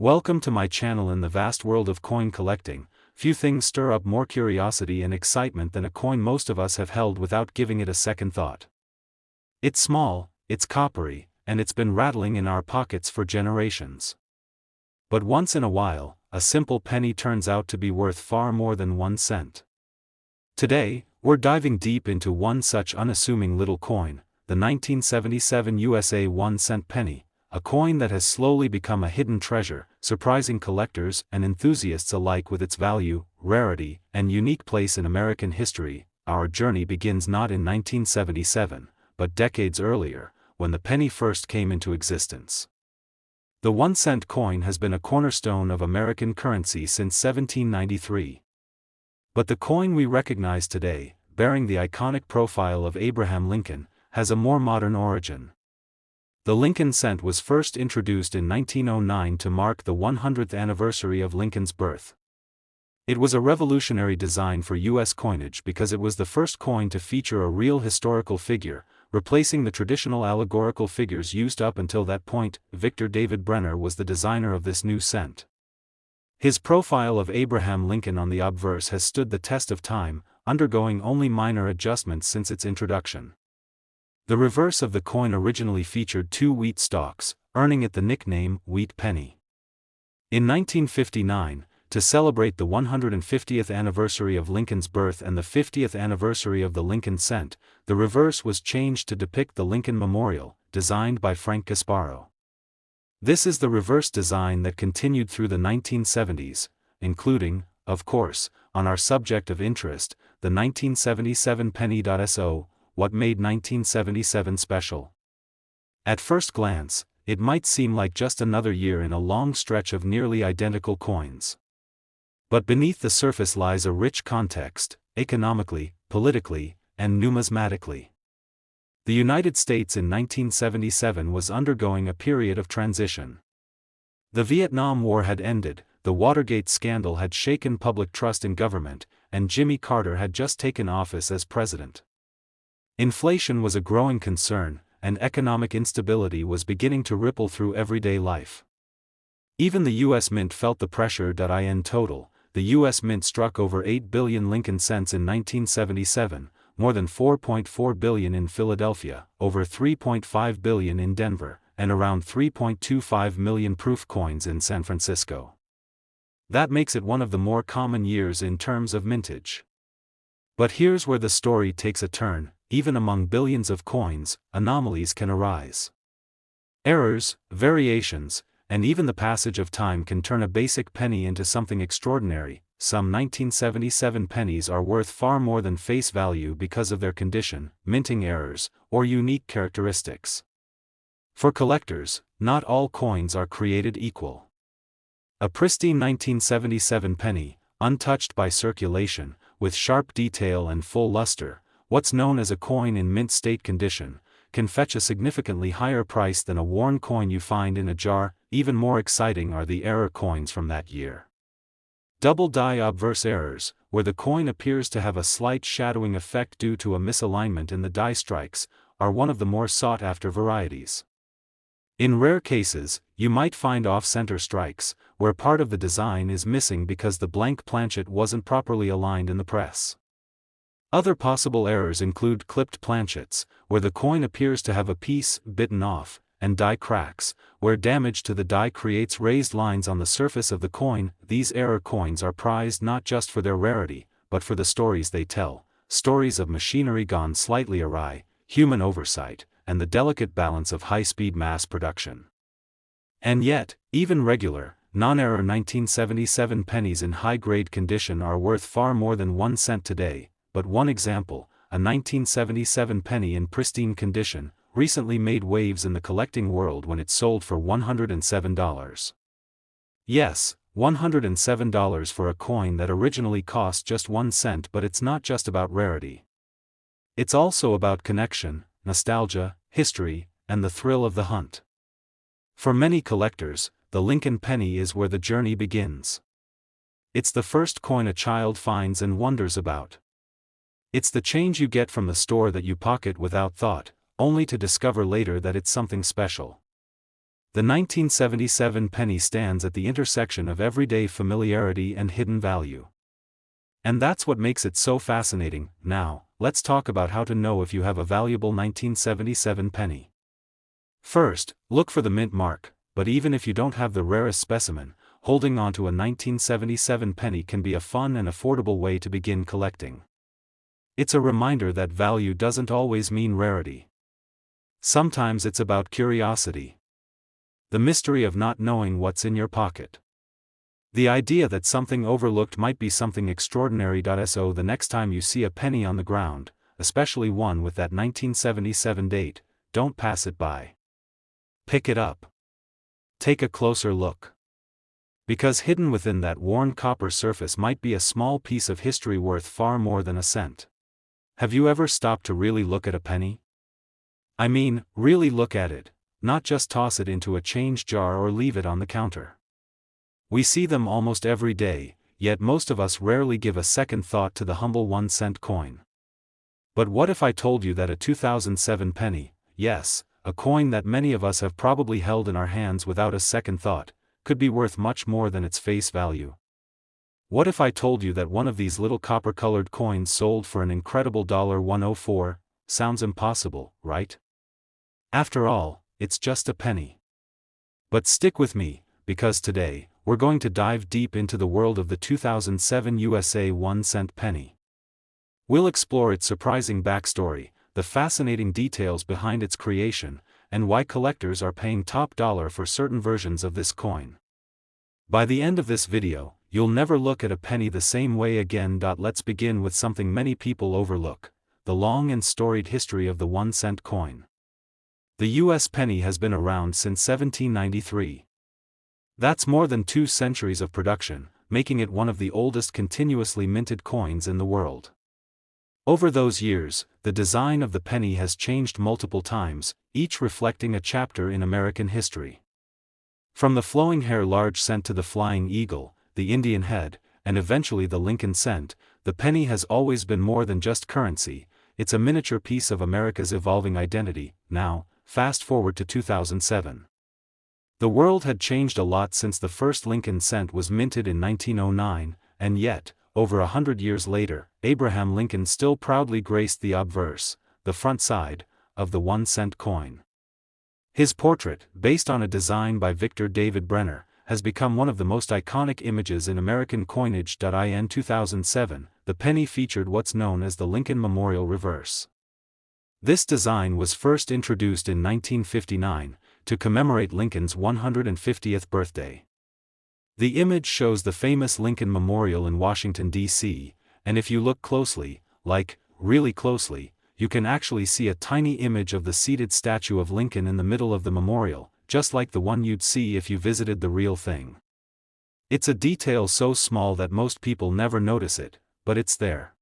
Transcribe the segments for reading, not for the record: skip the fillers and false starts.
Welcome to my channel. In the vast world of coin collecting, few things stir up more curiosity and excitement than a coin most of us have held without giving it a second thought. It's small, it's coppery, and it's been rattling in our pockets for generations. But once in a while, a simple penny turns out to be worth far more than 1 cent. Today, we're diving deep into one such unassuming little coin, the 1977 USA 1-cent penny, a coin that has slowly become a hidden treasure, surprising collectors and enthusiasts alike with its value, rarity, and unique place in American history. Our journey begins not in 1977, but decades earlier, when the penny first came into existence. The 1-cent coin has been a cornerstone of American currency since 1793. But the coin we recognize today, bearing the iconic profile of Abraham Lincoln, has a more modern origin. The Lincoln cent was first introduced in 1909 to mark the 100th anniversary of Lincoln's birth. It was a revolutionary design for U.S. coinage because it was the first coin to feature a real historical figure, replacing the traditional allegorical figures used up until that point. Victor David Brenner was the designer of this new cent. His profile of Abraham Lincoln on the obverse has stood the test of time, undergoing only minor adjustments since its introduction. The reverse of the coin originally featured 2 wheat stalks, earning it the nickname wheat penny. In 1959, to celebrate the 150th anniversary of Lincoln's birth and the 50th anniversary of the Lincoln cent, the reverse was changed to depict the Lincoln Memorial, designed by Frank Gasparo. This is the reverse design that continued through the 1970s, including, of course, on our subject of interest, the 1977 penny. So, what made 1977 special? At first glance, it might seem like just another year in a long stretch of nearly identical coins. But beneath the surface lies a rich context, economically, politically, and numismatically. The United States in 1977 was undergoing a period of transition. The Vietnam War had ended, the Watergate scandal had shaken public trust in government, and Jimmy Carter had just taken office as president. Inflation was a growing concern, and economic instability was beginning to ripple through everyday life. Even the U.S. Mint felt the pressure. In total, the U.S. Mint struck over 8 billion Lincoln cents in 1977, more than 4.4 billion in Philadelphia, over 3.5 billion in Denver, and around 3.25 million proof coins in San Francisco. That makes it one of the more common years in terms of mintage. But here's where the story takes a turn. Even among billions of coins, anomalies can arise. Errors, variations, and even the passage of time can turn a basic penny into something extraordinary. Some 1977 pennies are worth far more than face value because of their condition, minting errors, or unique characteristics. For collectors, not all coins are created equal. A pristine 1977 penny, untouched by circulation, with sharp detail and full luster, what's known as a coin in mint state condition, can fetch a significantly higher price than a worn coin you find in a jar. Even more exciting are the error coins from that year. Double die obverse errors, where the coin appears to have a slight shadowing effect due to a misalignment in the die strikes, are one of the more sought-after varieties. In rare cases, you might find off-center strikes, where part of the design is missing because the blank planchet wasn't properly aligned in the press. Other possible errors include clipped planchets, where the coin appears to have a piece bitten off, and die cracks, where damage to the die creates raised lines on the surface of the coin. These error coins are prized not just for their rarity, but for the stories they tell, stories of machinery gone slightly awry, human oversight, and the delicate balance of high-speed mass production. And yet, even regular, non-error 1977 pennies in high-grade condition are worth far more than 1 cent today. But one example, a 1977 penny in pristine condition, recently made waves in the collecting world when it sold for $107. Yes, $107 for a coin that originally cost just 1 cent. But it's not just about rarity. It's also about connection, nostalgia, history, and the thrill of the hunt. For many collectors, the Lincoln penny is where the journey begins. It's the first coin a child finds and wonders about. It's the change you get from the store that you pocket without thought, only to discover later that it's something special. The 1977 penny stands at the intersection of everyday familiarity and hidden value. And that's what makes it so fascinating. Now, let's talk about how to know if you have a valuable 1977 penny. First, look for the mint mark, but even if you don't have the rarest specimen, holding onto a 1977 penny can be a fun and affordable way to begin collecting. It's a reminder that value doesn't always mean rarity. Sometimes it's about curiosity. The mystery of not knowing what's in your pocket. The idea that something overlooked might be something extraordinary. So the next time you see a penny on the ground, especially one with that 1977 date, don't pass it by. Pick it up. Take a closer look. Because hidden within that worn copper surface might be a small piece of history worth far more than a cent. Have you ever stopped to really look at a penny? I mean, really look at it, not just toss it into a change jar or leave it on the counter. We see them almost every day, yet most of us rarely give a second thought to the humble 1-cent coin. But what if I told you that a 2007 penny, yes, a coin that many of us have probably held in our hands without a second thought, could be worth much more than its face value? What if I told you that one of these little copper-colored coins sold for an incredible $104? Sounds impossible, right? After all, it's just a penny. But stick with me, because today, we're going to dive deep into the world of the 2007 USA 1-cent penny. We'll explore its surprising backstory, the fascinating details behind its creation, and why collectors are paying top dollar for certain versions of this coin. By the end of this video, you'll never look at a penny the same way again. Let's begin with something many people overlook: the long and storied history of the 1-cent coin. The US penny has been around since 1793. That's more than 2 centuries of production, making it one of the oldest continuously minted coins in the world. Over those years, the design of the penny has changed multiple times, each reflecting a chapter in American history. From the flowing hair large cent to the flying eagle, the Indian head, and eventually the Lincoln cent, the penny has always been more than just currency. It's a miniature piece of America's evolving identity. Now, fast forward to 2007. The world had changed a lot since the first Lincoln cent was minted in 1909, and yet, over 100 years later, Abraham Lincoln still proudly graced the obverse, the front side, of the 1-cent coin. His portrait, based on a design by Victor David Brenner, has become one of the most iconic images in American coinage. In 2007, the penny featured what's known as the Lincoln Memorial Reverse. This design was first introduced in 1959, to commemorate Lincoln's 150th birthday. The image shows the famous Lincoln Memorial in Washington, D.C., and if you look closely, like, really closely, you can actually see a tiny image of the seated statue of Lincoln in the middle of the memorial, just like the one you'd see if you visited the real thing. It's a detail so small that most people never notice it, but it's there.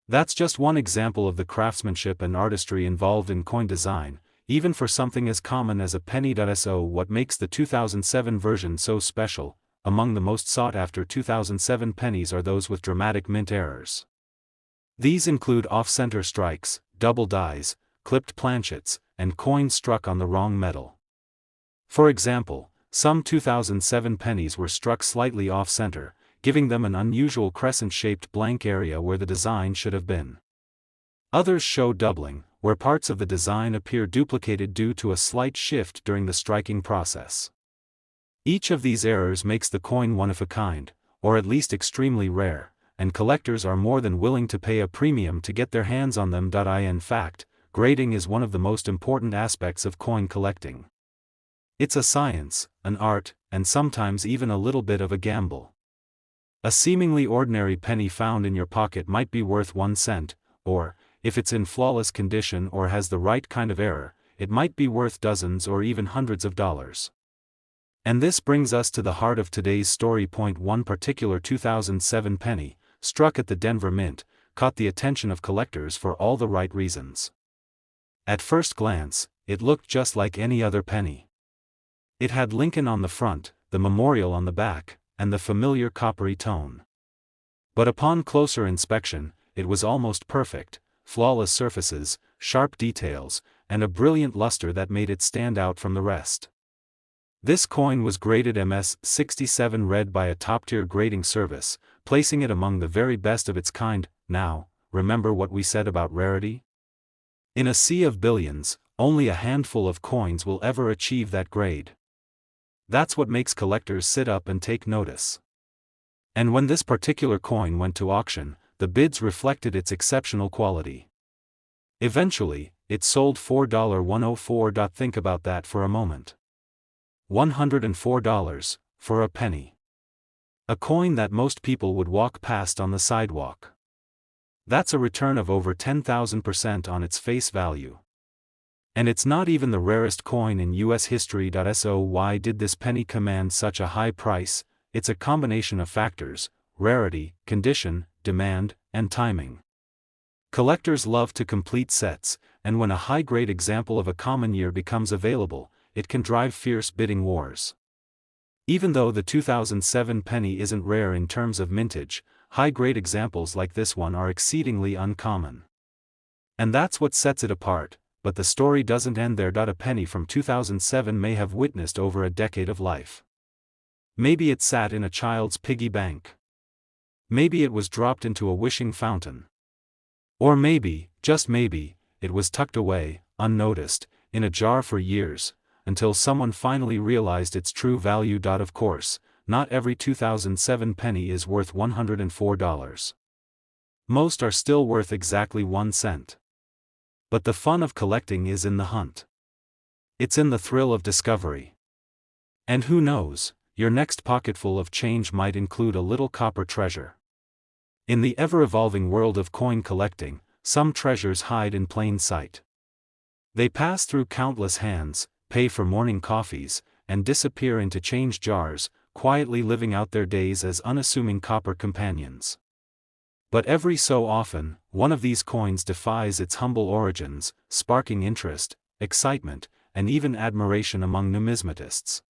That's just one example of the craftsmanship and artistry involved in coin design, even for something as common as a penny. So what makes the 2007 version so special? Among the most sought-after 2007 pennies are those with dramatic mint errors. These include off-center strikes, double dies, clipped planchets, and coins struck on the wrong metal. For example, some 2007 pennies were struck slightly off-center, giving them an unusual crescent-shaped blank area where the design should have been. Others show doubling, where parts of the design appear duplicated due to a slight shift during the striking process. Each of these errors makes the coin one of a kind, or at least extremely rare, and collectors are more than willing to pay a premium to get their hands on them. In fact, grading is one of the most important aspects of coin collecting. It's a science, an art, and sometimes even a little bit of a gamble. A seemingly ordinary penny found in your pocket might be worth 1 cent, or, if it's in flawless condition or has the right kind of error, it might be worth dozens or even hundreds of dollars. And this brings us to the heart of today's story. One particular 2007 penny, struck at the Denver Mint, caught the attention of collectors for all the right reasons. At first glance, it looked just like any other penny. It had Lincoln on the front, the memorial on the back, and the familiar coppery tone. But upon closer inspection, it was almost perfect: flawless surfaces, sharp details, and a brilliant luster that made it stand out from the rest. This coin was graded MS-67 red by a top-tier grading service, placing it among the very best of its kind. Now, remember what we said about rarity? In a sea of billions, only a handful of coins will ever achieve that grade. That's what makes collectors sit up and take notice. And when this particular coin went to auction, the bids reflected its exceptional quality. Eventually, it sold for $104. Think about that for a moment. $104, for a penny. A coin that most people would walk past on the sidewalk. That's a return of over 10,000% on its face value. And it's not even the rarest coin in US history. So why did this penny command such a high price? It's a combination of factors: rarity, condition, demand, and timing. Collectors love to complete sets, and when a high-grade example of a common year becomes available, it can drive fierce bidding wars. Even though the 2007 penny isn't rare in terms of mintage, high-grade examples like this one are exceedingly uncommon. And that's what sets it apart, but the story doesn't end there. A penny from 2007 may have witnessed over a decade of life. Maybe it sat in a child's piggy bank. Maybe it was dropped into a wishing fountain. Or maybe, just maybe, it was tucked away, unnoticed, in a jar for years, until someone finally realized its true value. Of course, not every 2007 penny is worth $104. Most are still worth exactly 1 cent. But the fun of collecting is in the hunt. It's in the thrill of discovery. And who knows, your next pocketful of change might include a little copper treasure. In the ever-evolving world of coin collecting, some treasures hide in plain sight. They pass through countless hands, pay for morning coffees, and disappear into change jars, quietly living out their days as unassuming copper companions. But every so often, one of these coins defies its humble origins, sparking interest, excitement, and even admiration among numismatists.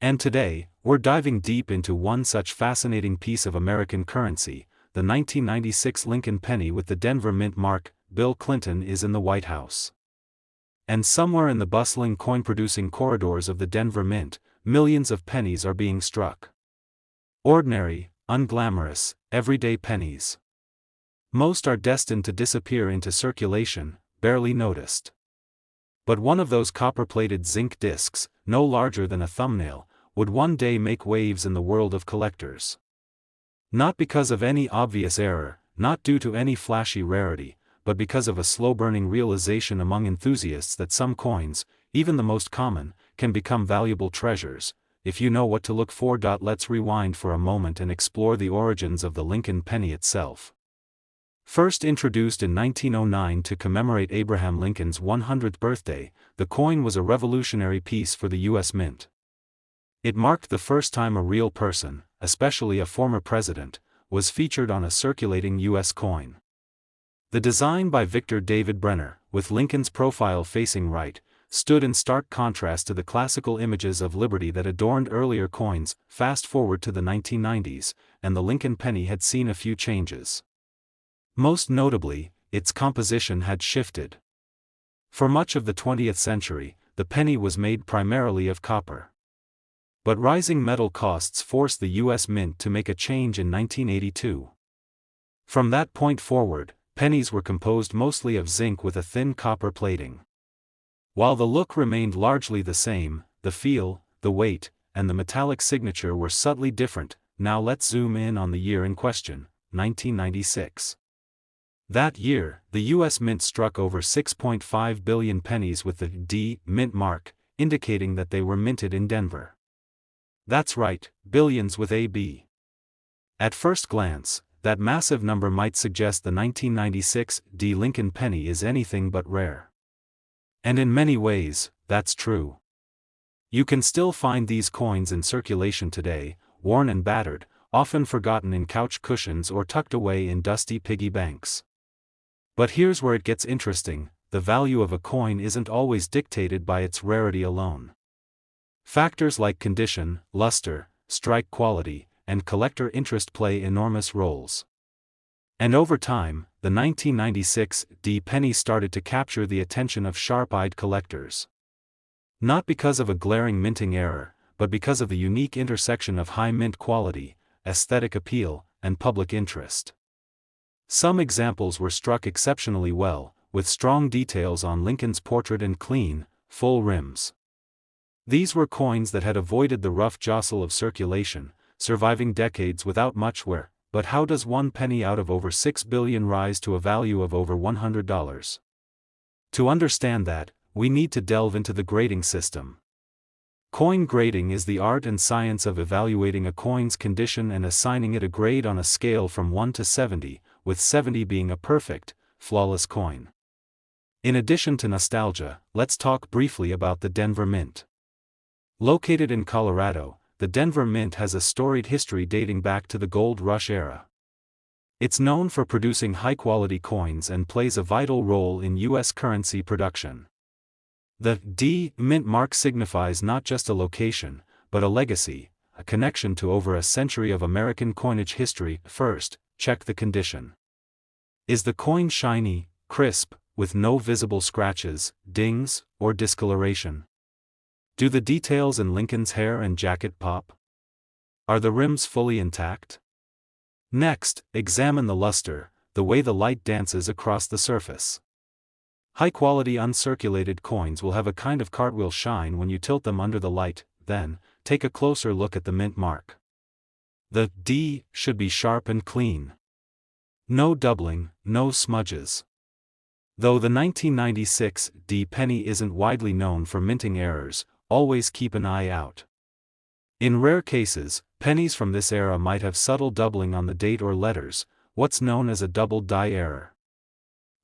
And today, we're diving deep into one such fascinating piece of American currency, the 1996 Lincoln penny with the Denver Mint mark. Bill Clinton is in the White House. And somewhere in the bustling coin-producing corridors of the Denver Mint, millions of pennies are being struck. Ordinary, unglamorous, everyday pennies. Most are destined to disappear into circulation, barely noticed. But one of those copper-plated zinc discs, no larger than a thumbnail, would one day make waves in the world of collectors. Not because of any obvious error, not due to any flashy rarity, but because of a slow-burning realization among enthusiasts that some coins, even the most common, can become valuable treasures, if you know what to look for. Let's rewind for a moment and explore the origins of the Lincoln penny itself. First introduced in 1909 to commemorate Abraham Lincoln's 100th birthday, the coin was a revolutionary piece for the U.S. Mint. It marked the first time a real person, especially a former president, was featured on a circulating U.S. coin. The design by Victor David Brenner, with Lincoln's profile facing right, stood in stark contrast to the classical images of liberty that adorned earlier coins. Fast forward to the 1990s, and the Lincoln penny had seen a few changes. Most notably, its composition had shifted. For much of the 20th century, the penny was made primarily of copper. But rising metal costs forced the U.S. Mint to make a change in 1982. From that point forward, pennies were composed mostly of zinc with a thin copper plating. While the look remained largely the same, the feel, the weight, and the metallic signature were subtly different. Now let's zoom in on the year in question, 1996. That year, the U.S. Mint struck over 6.5 billion pennies with the D Mint mark, indicating that they were minted in Denver. That's right, billions with a B. At first glance, that massive number might suggest the 1996 D Lincoln penny is anything but rare. And in many ways, that's true. You can still find these coins in circulation today, worn and battered, often forgotten in couch cushions or tucked away in dusty piggy banks. But here's where it gets interesting: the value of a coin isn't always dictated by its rarity alone. Factors like condition, luster, strike quality, and collector interest play enormous roles. And over time, the 1996 D penny started to capture the attention of sharp-eyed collectors. Not because of a glaring minting error, but because of the unique intersection of high mint quality, aesthetic appeal, and public interest. Some examples were struck exceptionally well, with strong details on Lincoln's portrait and clean, full rims. These were coins that had avoided the rough jostle of circulation, surviving decades without much wear. But how does 1 penny out of over 6 billion rise to a value of over $100? To understand that, we need to delve into the grading system. Coin grading is the art and science of evaluating a coin's condition and assigning it a grade on a scale from 1 to 70, with 70 being a perfect, flawless coin. In addition to nostalgia, let's talk briefly about the Denver Mint. Located in Colorado, the Denver Mint has a storied history dating back to the Gold Rush era. It's known for producing high-quality coins and plays a vital role in U.S. currency production. The D Mint mark signifies not just a location, but a legacy, a connection to over a century of American coinage history. First, check the condition. Is the coin shiny, crisp, with no visible scratches, dings, or discoloration? Do the details in Lincoln's hair and jacket pop? Are the rims fully intact? Next, examine the luster, the way the light dances across the surface. High-quality uncirculated coins will have a kind of cartwheel shine when you tilt them under the light. Then, take a closer look at the mint mark. The D should be sharp and clean. No doubling, no smudges. Though the 1996 D penny isn't widely known for minting errors, always keep an eye out. In rare cases, pennies from this era might have subtle doubling on the date or letters, what's known as a double die error.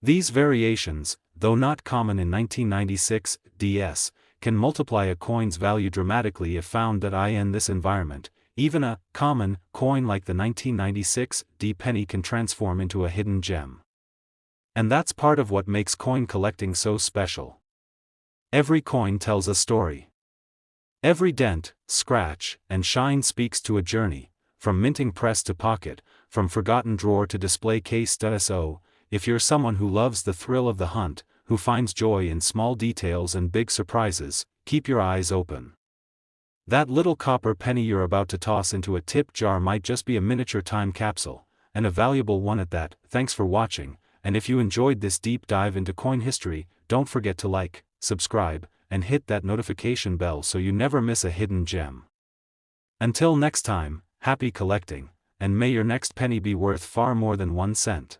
These variations, though not common in 1996 DS, can multiply a coin's value dramatically if found in this environment. Even a common coin like the 1996 D penny can transform into a hidden gem. And that's part of what makes coin collecting so special. Every coin tells a story. Every dent, scratch, and shine speaks to a journey, from minting press to pocket, from forgotten drawer to display case. So, if you're someone who loves the thrill of the hunt, who finds joy in small details and big surprises, keep your eyes open. That little copper penny you're about to toss into a tip jar might just be a miniature time capsule, and a valuable one at that. Thanks for watching, and if you enjoyed this deep dive into coin history, don't forget to like, subscribe, and hit that notification bell so you never miss a hidden gem. Until next time, happy collecting, and may your next penny be worth far more than 1 cent.